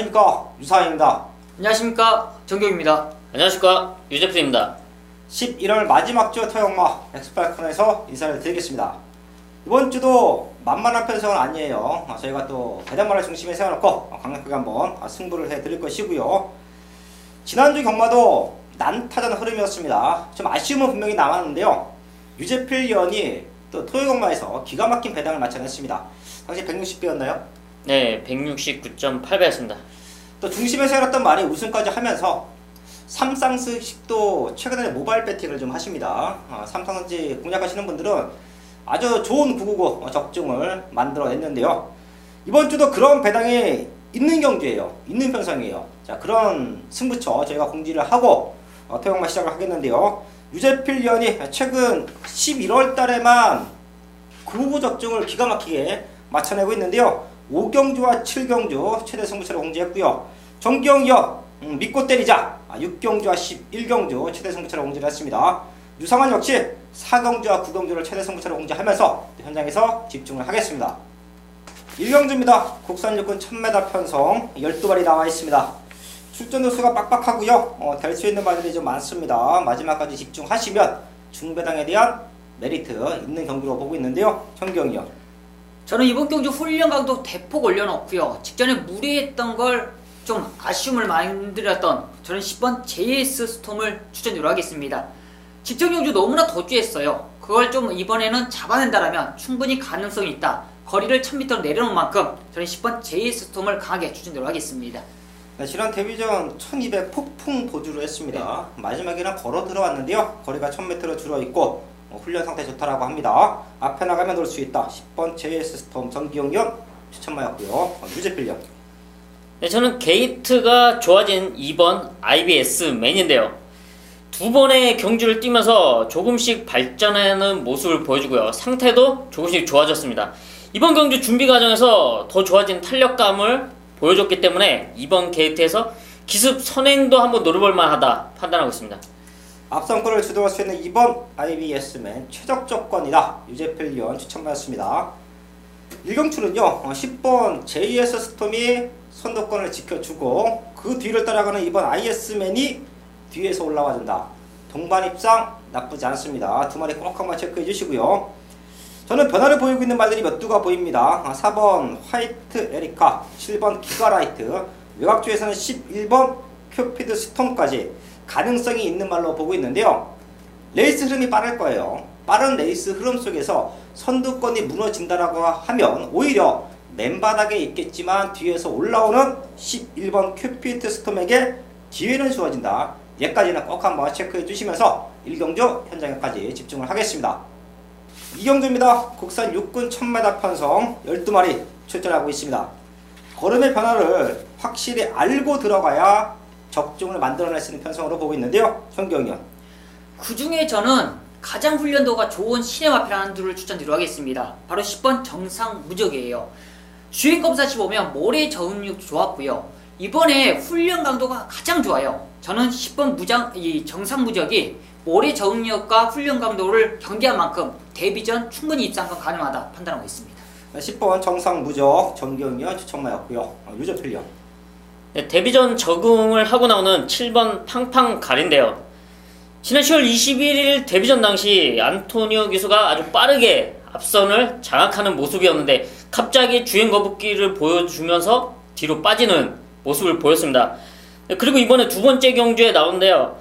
안녕하십니까, 유사입니다. 안녕하십니까, 정경입니다. 안녕하십니까, 유재필입니다. 11월 마지막 주 토요일마 엑스팔콘에서 인사를 드리겠습니다. 이번 주도 만만한 편성은 아니에요. 저희가 또 배당만을 중심에 세워놓고 강력하게 한번 승부를 해드릴 것이고요. 지난주 경마도 난타전 흐름이었습니다. 좀 아쉬움은 분명히 남았는데요. 유재필 위원이 또 토요 경마에서 기가 막힌 배당을 마쳐냈습니다. 당시 160배였나요? 네, 169.8배였습니다. 또 중심에 세웠던 말이 우승까지 하면서 삼상스식도 최근에 모바일 배팅을 좀 하십니다. 삼상선지 공략하시는 분들은 아주 좋은 999 적중을 만들어냈는데요. 이번 주도 그런 배당이 있는 경주예요. 있는 편성이에요. 자, 그런 승부처 저희가 공지를 하고 토요일만 시작을 하겠는데요. 유재필 위원이 최근 11월 달에만 999 적중을 기가 막히게 맞춰내고 있는데요. 5경주와 7경주 최대 승부처를 공지했고요. 정기영이요, 믿고 때리자 6경주와 11경주 최대 승부처를 공지를 했습니다. 유상환 역시 4경주와 9경주를 최대 승부처를 공지하면서 현장에서 집중을 하겠습니다. 1경주입니다. 국산 육군 1000m 편성 12발이 나와 있습니다. 출전 도수가 빡빡하고요. 될 수 있는 말들이 좀 많습니다. 마지막까지 집중하시면 중배당에 대한 메리트 있는 경기로 보고 있는데요. 정경이요. 저는 이번 경주 훈련 강도 대폭 올려놓고요. 직전에 무리했던 걸 좀 아쉬움을 만들었던 저는 10번 JS 스톰을 추천으로 하겠습니다. 직전 경주 너무나 도주했어요. 그걸 좀 이번에는 잡아낸다라면 충분히 가능성이 있다. 거리를 1000m로 내려놓은 만큼 저는 10번 JS 스톰을 강하게 추천으로 하겠습니다. 네, 지난 데뷔전 1200 폭풍 도주를 했습니다. 네. 마지막에는 걸어 들어왔는데요. 거리가 1000m로 줄어있고 훈련 상태 좋다라고 합니다. 앞에 나가면 놀 수 있다. 10번 JS 스톰 정기용련 추천마였고요. 유재필련. 네, 저는 게이트가 좋아진 2번 IBS 맨인데요. 두 번의 경주를 뛰면서 조금씩 발전하는 모습을 보여주고요. 상태도 조금씩 좋아졌습니다. 이번 경주 준비 과정에서 더 좋아진 탄력감을 보여줬기 때문에 이번 게이트에서 기습 선행도 한번 노려볼 만하다 판단하고 있습니다. 앞선골을 주도할 수 있는 2번 IBS맨 최적 조건이다. 유재필 위원 추천받았습니다. 1경출은요 10번 JS 스톰이 선두권을 지켜주고 그 뒤를 따라가는 2번 IS맨이 뒤에서 올라와준다. 동반 입상 나쁘지 않습니다. 두 마리 꼭 한번 체크해 주시고요. 저는 변화를 보이고 있는 말들이 몇 두가 보입니다. 4번 화이트 에리카, 7번 기가라이트, 외곽주에서는 11번 큐피드 스톰까지 가능성이 있는 말로 보고 있는데요. 레이스 흐름이 빠를 거예요. 빠른 레이스 흐름 속에서 선두권이 무너진다라고 하면 오히려 맨바닥에 있겠지만 뒤에서 올라오는 11번 큐피드 스톰에게 기회는 주어진다. 얘까지는 꼭 한번 체크해 주시면서 1경주 현장에까지 집중을 하겠습니다. 2경주입니다. 국산 육군 1000m 편성 12마리 출전하고 있습니다. 걸음의 변화를 확실히 알고 들어가야 적중을 만들어낼 수 있는 편성으로 보고 있는데요. 정경이요. 그 중에 저는 가장 훈련도가 좋은 시네마필 둘을 추천드리도록 하겠습니다. 바로 10번 정상무적이에요. 주행검사시 보면 모래 저응력 좋았고요. 이번에 훈련 강도가 가장 좋아요. 저는 10번 정상무적이 모래 저응력과 훈련 강도를 경계한 만큼 데뷔 전 충분히 입상권 가능하다 판단하고 있습니다. 10번 정상무적 정경이요 추천마였고요. 유재필요. 네, 데뷔 전 적응을 하고 나오는 7번 팡팡 가린데요. 지난 10월 21일 데뷔전 당시 안토니오 기수가 아주 빠르게 앞선을 장악하는 모습이었는데 갑자기 주행 거북기를 보여주면서 뒤로 빠지는 모습을 보였습니다. 그리고 이번에 두 번째 경주에 나오는데요.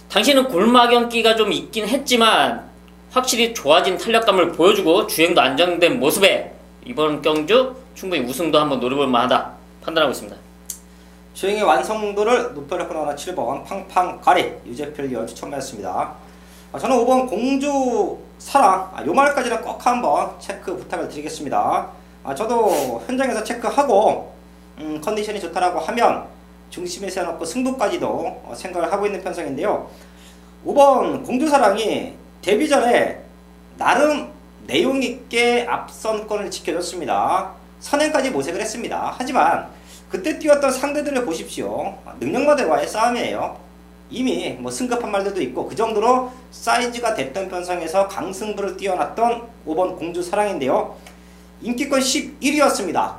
당시에는 골마경기가 좀 있긴 했지만 확실히 좋아진 탄력감을 보여주고 주행도 안정된 모습에 이번 경주 충분히 우승도 한번 노려볼 만하다 판단하고 있습니다. 주행의 완성도를 높여놓고 나오는 7번 팡팡가리 유재필 위원 추천받았습니다. 저는 5번 공주 사랑 요 말까지는 꼭 한번 체크 부탁을 드리겠습니다. 저도 현장에서 체크하고 컨디션이 좋다라고 하면 중심에 세워놓고 승부까지도 생각을 하고 있는 편성인데요. 5번 공주 사랑이 데뷔 전에 나름 내용 있게 앞선권을 지켜줬습니다. 선행까지 모색을 했습니다. 하지만 그때 뛰었던 상대들을 보십시오. 능력마들과의 싸움이에요. 이미 승급한 말들도 있고 그 정도로 사이즈가 됐던 편성에서 강승부를 뛰어났던 5번 공주 사랑인데요. 인기권 11위였습니다.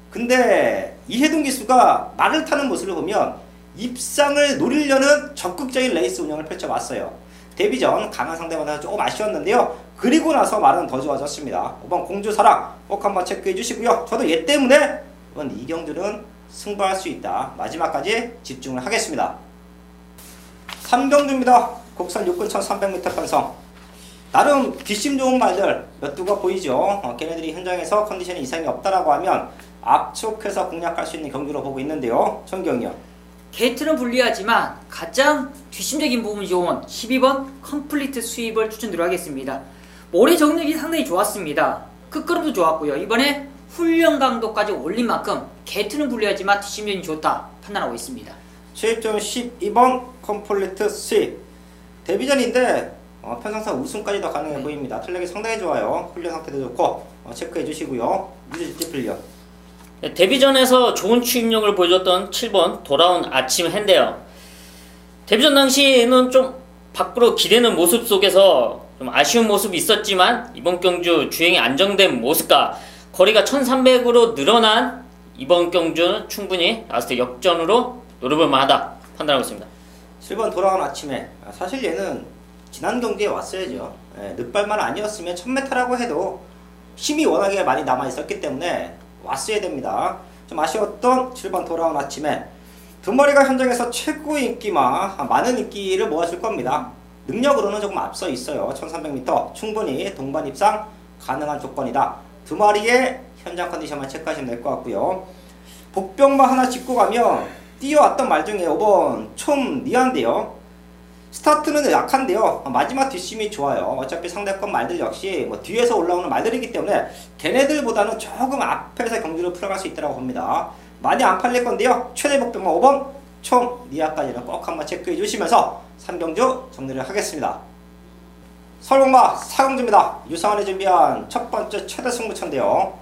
근데 이해동 기수가 말을 타는 모습을 보면 입상을 노리려는 적극적인 레이스 운영을 펼쳐왔어요. 데뷔전 강한 상대보다 조금 아쉬웠는데요. 그리고 나서 말은 더 좋아졌습니다. 5번 공주사랑 꼭 한번 체크해 주시고요. 저도 얘 때문에 이번 이경주는 승부할 수 있다. 마지막까지 집중을 하겠습니다. 3경주입니다. 국산 6군 1300m 편성. 나름 뒷심 좋은 말들 몇 두가 보이죠. 걔네들이 현장에서 컨디션에 이상이 없다라고 하면 압축해서 공략할 수 있는 경기로 보고 있는데요. 전경이요. 게이트는 불리하지만 가장 뒷심적인 부분이 좋은 12번 컴플리트 스윕을 추천드려 하겠습니다. 모래 정력이 상당히 좋았습니다. 끝걸음도 좋았고요. 이번에 훈련 강도까지 올린 만큼 게이트는 불리하지만 뒷심적이 좋다 판단하고 있습니다. 수입점 12번 컴플리트 스윕. 데뷔전인데 편성상 우승까지도 가능해 보입니다. 탄력이 상당히 좋아요. 훈련 상태도 좋고 체크해 주시고요. 유지플리어. 데뷔전에서 좋은 추임력을 보여줬던 7번 돌아온 아침 핸데요. 데뷔전 당시에는 좀 밖으로 기대는 모습 속에서 좀 아쉬운 모습이 있었지만 이번 경주 주행이 안정된 모습과 거리가 1300으로 늘어난 이번 경주는 충분히 아스테 역전으로 노려볼 만하다 판단하고 있습니다. 7번 돌아온 아침에 사실 얘는 지난 경기에 왔어야죠. 늦발만 아니었으면 1000m라고 해도 힘이 워낙에 많이 남아있었기 때문에 왔어야 됩니다. 좀 아쉬웠던 7번 돌아온 아침에 두 마리가 현장에서 최고의 인기마 많은 인기를 모았을 겁니다. 능력으로는 조금 앞서 있어요. 1300m 충분히 동반 입상 가능한 조건이다. 두 마리의 현장 컨디션만 체크하시면 될 것 같고요. 복병만 하나 짚고 가면 뛰어왔던 말 중에 5번 총 니안데요. 스타트는 약한데요. 마지막 뒷심이 좋아요. 어차피 상대권 말들 역시 뒤에서 올라오는 말들이기 때문에 걔네들보다는 조금 앞에서 경기를 풀어갈 수 있다고 봅니다. 많이 안 팔릴 건데요. 최대 복병만 5번 총 니아까지는 꼭 한번 체크해 주시면서 3경주 정리를 하겠습니다. 서울공마 4경주입니다. 유상원이 준비한 첫 번째 최대 승부처인데요.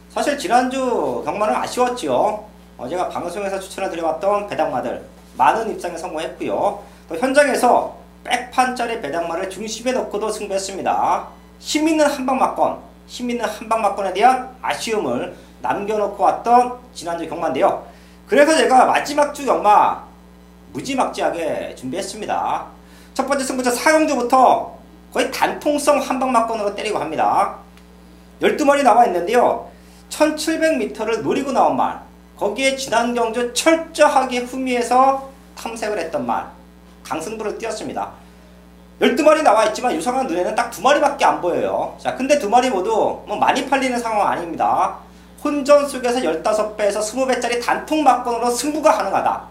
사실 지난주 경마는 아쉬웠지요. 제가 방송에서 추천을 드려왔던 배당마들 많은 입상에 성공했고요. 또 현장에서 백판짜리 배당마를 중심에 놓고도 승부했습니다. 힘있는 한방막건, 힘있는 한방막건에 대한 아쉬움을 남겨놓고 왔던 지난주 경마인데요. 그래서 제가 마지막 주 경마 무지막지하게 준비했습니다. 첫 번째 승부처 4경주부터 거의 단통성 한방막건으로 때리고 합니다. 12마리 나와 있는데요. 1700m를 노리고 나온 말, 거기에 지난 경주 철저하게 후미에서 탐색을 했던 말, 강승부를 띄웠습니다. 12마리 나와 있지만 유성한 눈에는 딱 2마리밖에 안 보여요. 자, 근데 2마리 모두 많이 팔리는 상황 아닙니다. 혼전 속에서 15배에서 20배짜리 단통 막건으로 승부가 가능하다.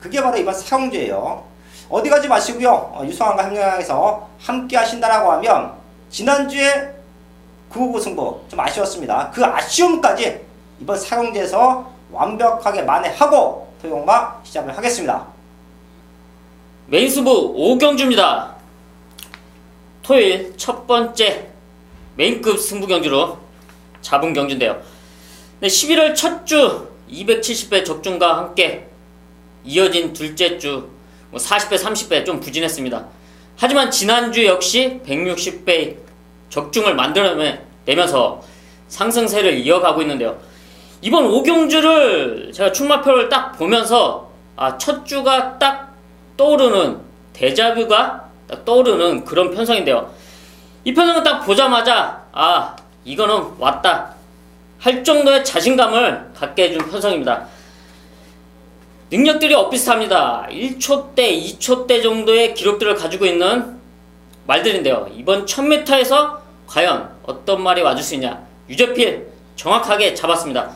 그게 바로 이번 4경주예요. 어디 가지 마시고요. 유성한과 협력해서 함께 하신다라고 하면 지난주에 999 승부 좀 아쉬웠습니다. 그 아쉬움까지 이번 4경주에서 완벽하게 만회하고 토요공마 시작을 하겠습니다. 메인 승부 5경주입니다. 토요일 첫 번째 메인급 승부 경주로 잡은 경주인데요. 11월 첫 주 270배 적중과 함께 이어진 둘째 주 40배, 30배 좀 부진했습니다. 하지만 지난주 역시 160배 적중을 만들어내면서 상승세를 이어가고 있는데요. 이번 5경주를 제가 출마표를 딱 보면서 첫 주가 딱 떠오르는 데자뷰가 딱 떠오르는 그런 편성인데요. 이 편성을 딱 보자마자 이거는 왔다 할 정도의 자신감을 갖게 해준 편성입니다. 능력들이 엇비슷합니다. 1초대, 2초대 정도의 기록들을 가지고 있는 말들인데요. 이번 1000m에서 과연 어떤 말이 와줄 수 있냐. 유저필 정확하게 잡았습니다.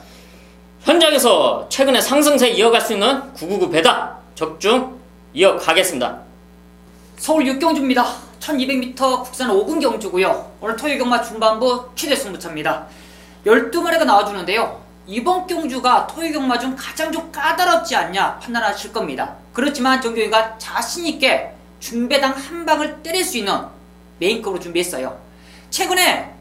현장에서 최근에 상승세 이어갈 수 있는 999 배당 적중 이어가겠습니다. 서울 6경주입니다. 1200m 국산 5군 경주고요. 오늘 토요일 경마 중반부 최대 승부차입니다. 12마리가 나와주는데요. 이번 경주가 토요일 경마 중 가장 좀 까다롭지 않냐 판단하실 겁니다. 그렇지만 정교이가 자신있게 중배당 한 방을 때릴 수 있는 메인급으로 준비했어요. 최근에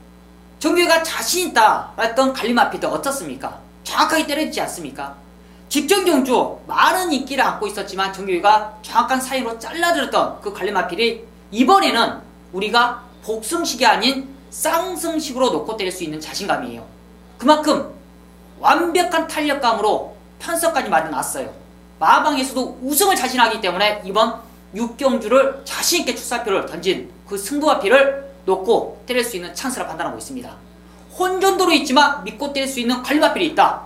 정교이가 자신있다 했던 갈리마피드 어떻습니까? 정확하게 때려지지 않습니까? 직전 경주 많은 인기를 안고 있었지만 정교이가 정확한 사이로 잘라들었던 그 갈리마필이 이번에는 우리가 복승식이 아닌 쌍승식으로 놓고 때릴 수 있는 자신감이에요. 그만큼 완벽한 탄력감으로 편성까지 만들어놨어요. 마방에서도 우승을 자신하기 때문에 이번 6경주를 자신있게 출사표를 던진 그 승부와표를 놓고 때릴 수 있는 찬스라 판단하고 있습니다. 혼전도로 있지만 믿고 때릴 수 있는 관리마필이 있다.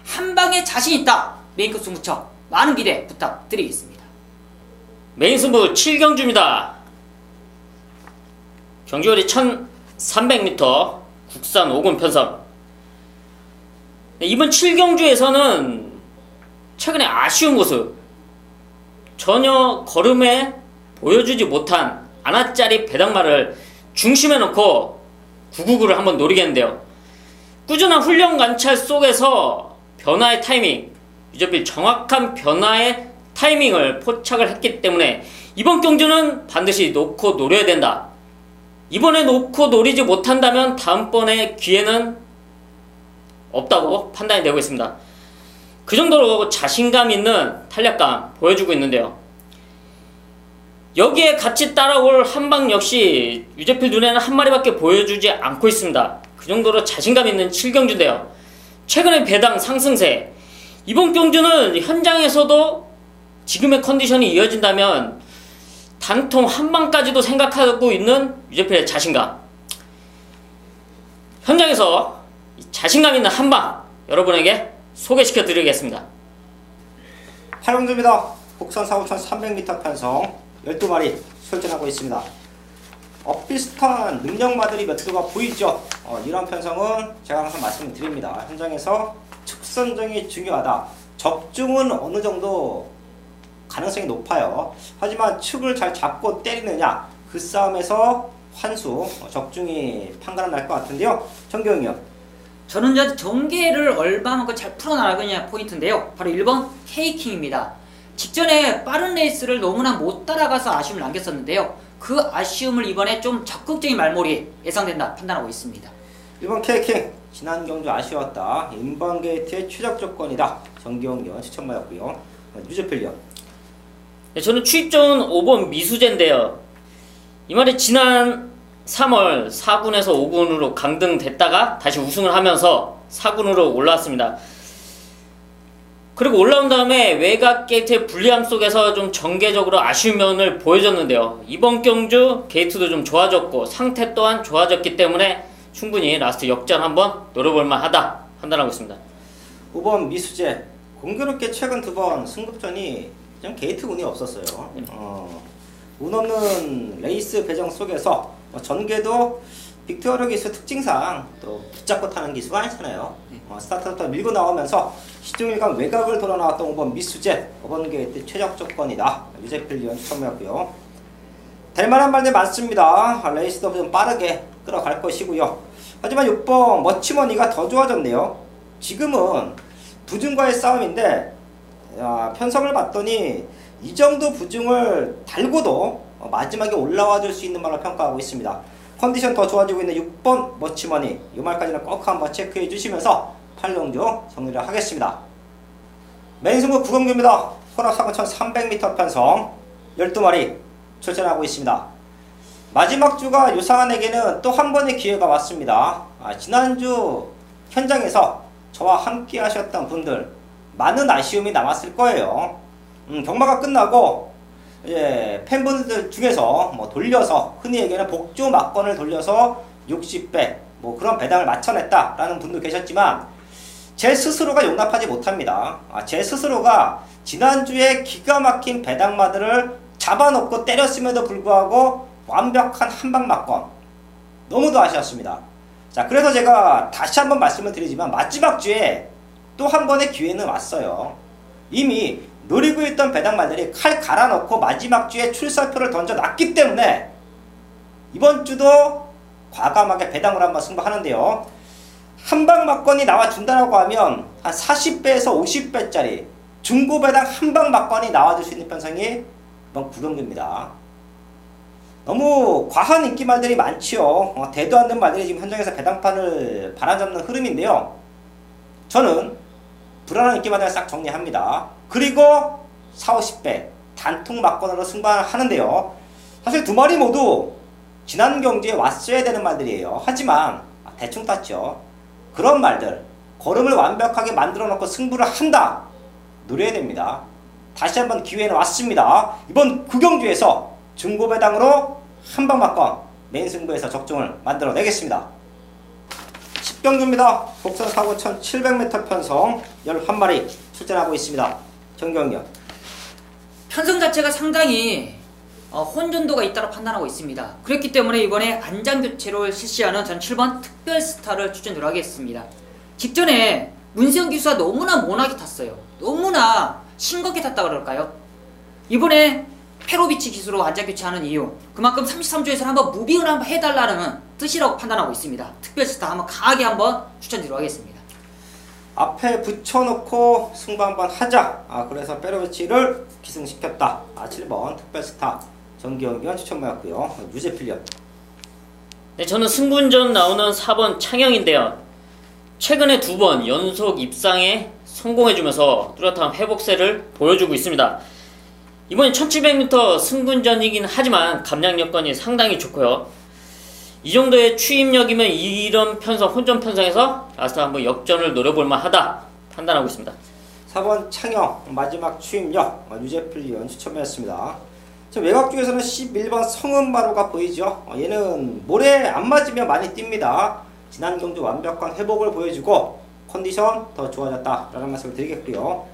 한방에 자신 있다. 메인급 승부처 많은 기대 부탁드리겠습니다. 메인 승부 7경주입니다. 경주거리 1300m 국산 5군 편성. 이번 7경주에서는 최근에 아쉬운 모습, 전혀 걸음에 보여주지 못한 아나짜리 배당마를 중심에 놓고 999를 한번 노리겠는데요. 꾸준한 훈련 관찰 속에서 변화의 타이밍, 유저필 정확한 변화의 타이밍을 포착을 했기 때문에 이번 경주는 반드시 놓고 노려야 된다. 이번에 놓고 노리지 못한다면 다음번에 기회는 없다고 판단이 되고 있습니다. 그 정도로 자신감 있는 탄력감 보여주고 있는데요. 여기에 같이 따라올 한방 역시 유재필 눈에는 한 마리밖에 보여주지 않고 있습니다. 그 정도로 자신감 있는 7경주인데요. 최근의 배당 상승세, 이번 경주는 현장에서도 지금의 컨디션이 이어진다면 단통 한방까지도 생각하고 있는 유재필의 자신감. 현장에서 자신감 있는 한방 여러분에게 소개시켜 드리겠습니다. 8경주입니다. 국산 45,300m 편성 12마리 출전하고 있습니다. 비슷한 능력마들이 몇 두가 보이죠. 이런 편성은 제가 항상 말씀을 드립니다. 현장에서 측선정이 중요하다. 적중은 어느 정도 가능성이 높아요. 하지만 축을 잘 잡고 때리느냐, 그 싸움에서 환수, 적중이 판가름 날 것 같은데요. 정경이요. 저는 이제 전개를 얼마만큼 잘 풀어나가느냐 포인트인데요. 바로 1번 K킹입니다. 직전에 빠른 레이스를 너무나 못 따라가서 아쉬움을 남겼었는데요. 그 아쉬움을 이번에 좀 적극적인 말몰이 예상된다 판단하고 있습니다. 1번 K킹, 지난 경주 아쉬웠다. 인번 게이트의 최적 조건이다. 정기용련 추천받았고요. 유재필련. 네, 저는 추입전 5번 미수제인데요. 이 말이 지난 3월 4군에서 5군으로 강등됐다가 다시 우승을 하면서 4군으로 올라왔습니다. 그리고 올라온 다음에 외곽 게이트의 불리함 속에서 좀 전개적으로 아쉬운 면을 보여줬는데요. 이번 경주 게이트도 좀 좋아졌고 상태 또한 좋아졌기 때문에 충분히 라스트 역전 한번 노려볼만 하다 판단하고 있습니다. 5번 미수제, 공교롭게 최근 2번 승급전이 좀 게이트 운이 없었어요. 운 없는 레이스 배정 속에서 전개도 빅토르 기수 특징상 또 붙잡고 타는 기수가 아니잖아요. 스타트부터 밀고 나오면서 시종일관 외곽을 돌아 나왔던 5번 미수제, 5번 게이트 최적 조건이다. 유재필 추천이었고요. 될 만한 말들 많습니다. 레이스도 좀 빠르게 끌어갈 것이고요. 하지만 6번 머치머니가 더 좋아졌네요. 지금은 부중과의 싸움인데 편성을 봤더니 이 정도 부중을 달고도 마지막에 올라와 줄 수 있는 말로 평가하고 있습니다. 컨디션 더 좋아지고 있는 6번 머치머니, 이 말까지는 꼭 한번 체크해 주시면서 8경주 정리를 하겠습니다. 메인 승부 9경주입니다. 혼합 4,300m 편성 12마리 출전하고 있습니다. 마지막 주가 유상한에게는 또 한 번의 기회가 왔습니다. 지난주 현장에서 저와 함께 하셨던 분들 많은 아쉬움이 남았을 거예요. 경마가 끝나고 팬분들 중에서 돌려서, 흔히 얘기하는 복조 막건을 돌려서 60배 그런 배당을 맞춰냈다라는 분도 계셨지만 제 스스로가 용납하지 못합니다. 제 스스로가 지난주에 기가 막힌 배당마들을 잡아놓고 때렸음에도 불구하고 완벽한 한방 막건, 너무도 아쉬웠습니다. 자, 그래서 제가 다시 한번 말씀을 드리지만 마지막 주에 또 한 번의 기회는 왔어요. 이미 노리고 있던 배당마들이 칼 갈아넣고 마지막 주에 출사표를 던져놨기 때문에 이번 주도 과감하게 배당을 한번 승부하는데요. 한방 막건이 나와준다라고 하면 한 40배에서 50배짜리 중고 배당 한방 막건이 나와줄 수 있는 편성이 이번 9경주입니다. 너무 과한 인기말들이 많지요. 대도 않는 말들이 지금 현장에서 배당판을 바라잡는 흐름인데요. 저는 불안한 인기말들을 싹 정리합니다. 그리고 40, 50배 단통 막건으로 승부하는데요. 사실 두 마리 모두 지난 경주에 왔어야 되는 말들이에요. 하지만 대충 땄죠. 그런 말들, 걸음을 완벽하게 만들어 놓고 승부를 한다, 노려야 됩니다. 다시 한번 기회는 왔습니다. 이번 구경주에서 중고배당으로 한방 맞건 메인 승부에서 적중을 만들어내겠습니다. 10경주입니다. 복선 사고 1700m 편성 11마리 출전하고 있습니다. 정경련. 편성 자체가 상당히 혼전도가 있다고 판단하고 있습니다. 그렇기 때문에 이번에 안장교체를 실시하는 전 7번 특별스타를 추천드려 하겠습니다. 직전에 문세영 기수가 너무나 모나게 탔어요. 너무나 싱겁게 탔다 그럴까요? 이번에 페로비치 기수로 안장교체하는 이유, 그만큼 33조에서 한번 무빙을 한번 해달라는 뜻이라고 판단하고 있습니다. 특별스타 한번 강하게 한번 추천드려 하겠습니다. 앞에 붙여놓고 승부 한번 하자. 그래서 페로비치를 기승시켰다. 7번 특별스타 정기영견 추천받았고요. 유제필련. 네, 저는 승분전 나오는 4번 창영인데요. 최근에 2번 연속 입상에 성공해주면서 뚜렷한 회복세를 보여주고 있습니다. 이번엔 1700m 승분전이긴 하지만 감량 여건이 상당히 좋고요. 이 정도의 추임력이면 이런 편성, 혼전 편성에서 라스트 한번 역전을 노려볼만 하다 판단하고 있습니다. 4번 창영 마지막 추임력 유제필련 추천받았습니다. 지금 외곽 쪽에서는 11번 성은바로가 보이죠. 얘는 모래 안 맞으면 많이 뜁니다. 지난 경주 완벽한 회복을 보여주고 컨디션 더 좋아졌다 라는 말씀을 드리겠고요.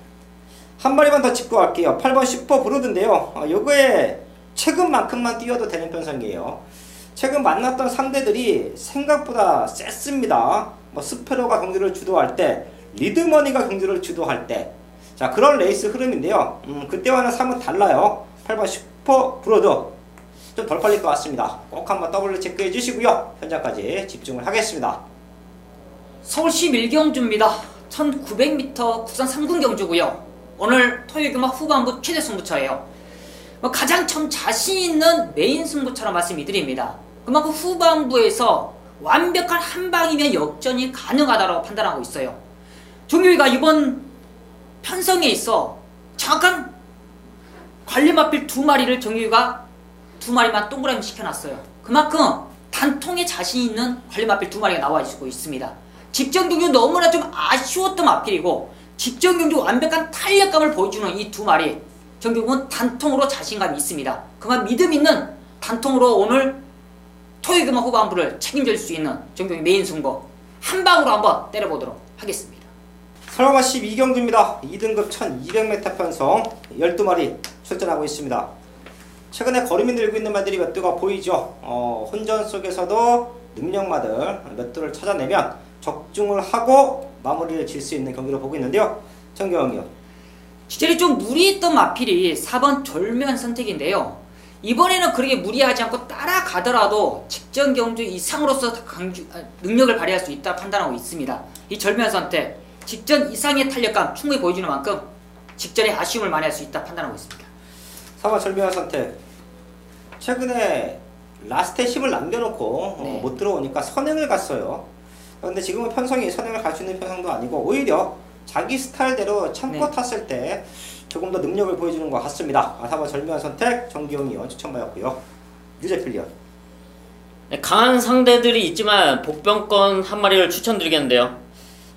한 마리만 더 짚고 갈게요. 8번 슈퍼 브로드인데요. 요거에 최근만큼만 뛰어도 되는 편성이에요. 최근 만났던 상대들이 생각보다 셌습니다. 스페로가 경기를 주도할 때, 리드머니가 경기를 주도할 때, 자 그런 레이스 흐름인데요. 그때와는 사뭇 달라요. 8번 슈퍼 브로드 좀 덜 빨릴 것 같습니다. 꼭 한번 더블 체크해 주시고요. 현장까지 집중을 하겠습니다. 서울시 밀경주입니다. 1900m 국산 3군 경주고요. 오늘 토요일 금화 후반부 최대 승부처예요. 가장 좀 자신 있는 메인 승부처럼 말씀드립니다. 그만큼 후반부에서 완벽한 한 방이면 역전이 가능하다고 판단하고 있어요. 종규이가 이번 편성에 있어 정확한 관리마필 2마리를 정규가 2마리만 동그라미 시켜놨어요. 그만큼 단통에 자신 있는 관리마필 2마리가 나와 있고 있습니다. 직전 경주 너무나 좀 아쉬웠던 마필이고 직전 경주 완벽한 탄력감을 보여주는 이 2마리 정규는 단통으로 자신감이 있습니다. 그만 믿음 있는 단통으로 오늘 토요일 금화 후반부를 책임질 수 있는 정규의 메인 승부 한 방으로 한번 때려보도록 하겠습니다. 설마 12경주입니다. 2등급 1200m 편성 12마리 출전하고 있습니다. 최근에 걸음이 늘고 있는 말들이 몇 두가 보이죠. 혼전 속에서도 능력마들 몇 두를 찾아내면 적중을 하고 마무리를 질 수 있는 경기로 보고 있는데요. 정경이요. 직전에 좀 무리했던 마필이 4번 절묘한 선택인데요. 이번에는 그렇게 무리하지 않고 따라가더라도 직전 경주 이상으로서 능력을 발휘할 수 있다 판단하고 있습니다. 이 절묘한 선택, 직전 이상의 탄력감 충분히 보여주는 만큼 직전에 아쉬움을 많이 할 수 있다 판단하고 있습니다. 4번 절묘한 선택. 최근에 라스트에 힘을 남겨놓고 못 들어오니까 선행을 갔어요. 그런데 지금은 편성이 선행을 갈 수 있는 편성도 아니고 오히려 자기 스타일대로 참고 탔을 때 조금 더 능력을 보여주는 것 같습니다. 4번 절묘한 선택 정기용이요 추천받았고요. 유제필리언. 네, 강한 상대들이 있지만 복병권 한 마리를 추천드리겠는데요.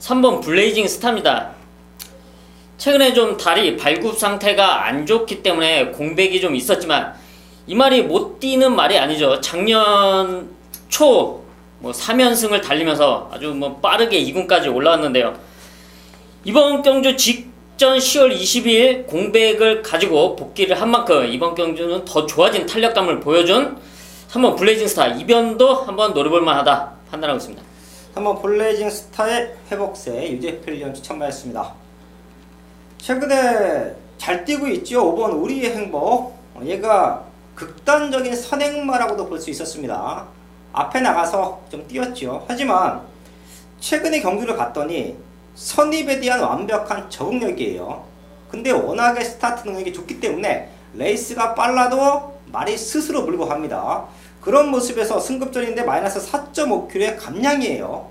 3번 블레이징 스타입니다. 최근에 좀 다리 발굽 상태가 안 좋기 때문에 공백이 좀 있었지만 이 말이 못 뛰는 말이 아니죠. 작년 초 3연승을 달리면서 아주 빠르게 2군까지 올라왔는데요. 이번 경주 직전 10월 22일 공백을 가지고 복귀를 한 만큼 이번 경주는 더 좋아진 탄력감을 보여준 3번 블레이징 스타 이변도 한번 노려볼만 하다 판단하고 있습니다. 3번 블레이징 스타의 회복세 유제필리언 추천받았습니다. 최근에 잘 뛰고 있죠. 5번 우리의 행복. 얘가 극단적인 선행마라고도 볼 수 있었습니다. 앞에 나가서 좀 뛰었죠. 하지만 최근에 경주를 갔더니 선입에 대한 완벽한 적응력이에요. 근데 워낙에 스타트 능력이 좋기 때문에 레이스가 빨라도 말이 스스로 물고 갑니다. 그런 모습에서 승급전인데 마이너스 4.5kg의 감량이에요.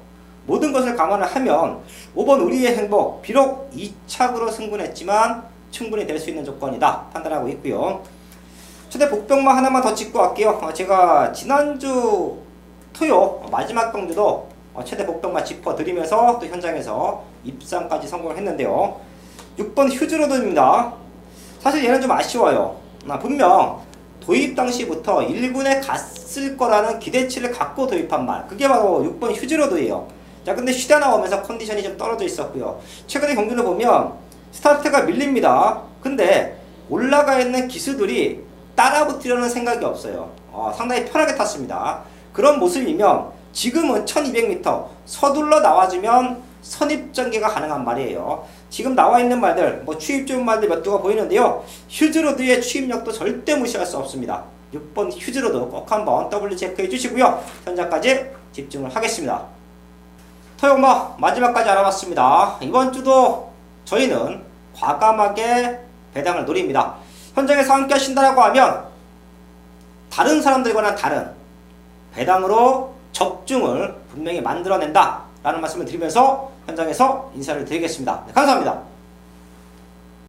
모든 것을 감안을 하면 5번 우리의 행복 비록 2착으로 승분했지만 충분히 될 수 있는 조건이다 판단하고 있고요. 최대 복병만 하나만 더 짚고 갈게요. 제가 지난주 토요 마지막 경주도 최대 복병만 짚어드리면서 또 현장에서 입상까지 성공을 했는데요. 6번 휴즈로드입니다. 사실 얘는 좀 아쉬워요. 분명 도입 당시부터 1군에 갔을 거라는 기대치를 갖고 도입한 말, 그게 바로 6번 휴즈로드예요. 자, 근데 쉬다 나오면서 컨디션이 좀 떨어져 있었고요. 최근에 경기를 보면 스타트가 밀립니다. 근데 올라가 있는 기수들이 따라붙으려는 생각이 없어요. 상당히 편하게 탔습니다. 그런 모습이면 지금은 1200m 서둘러 나와주면 선입전개가 가능한 말이에요. 지금 나와 있는 말들, 추입 좋은 말들 몇 두가 보이는데요. 휴즈로드의 추입력도 절대 무시할 수 없습니다. 6번 휴즈로드 꼭 한번 더블 체크해 주시고요. 현장까지 집중을 하겠습니다. 토요마 마지막까지 알아봤습니다. 이번 주도 저희는 과감하게 배당을 노립니다. 현장에서 함께 하신다라고 하면 다른 사람들과는 다른 배당으로 적중을 분명히 만들어낸다 라는 말씀을 드리면서 현장에서 인사를 드리겠습니다. 네, 감사합니다.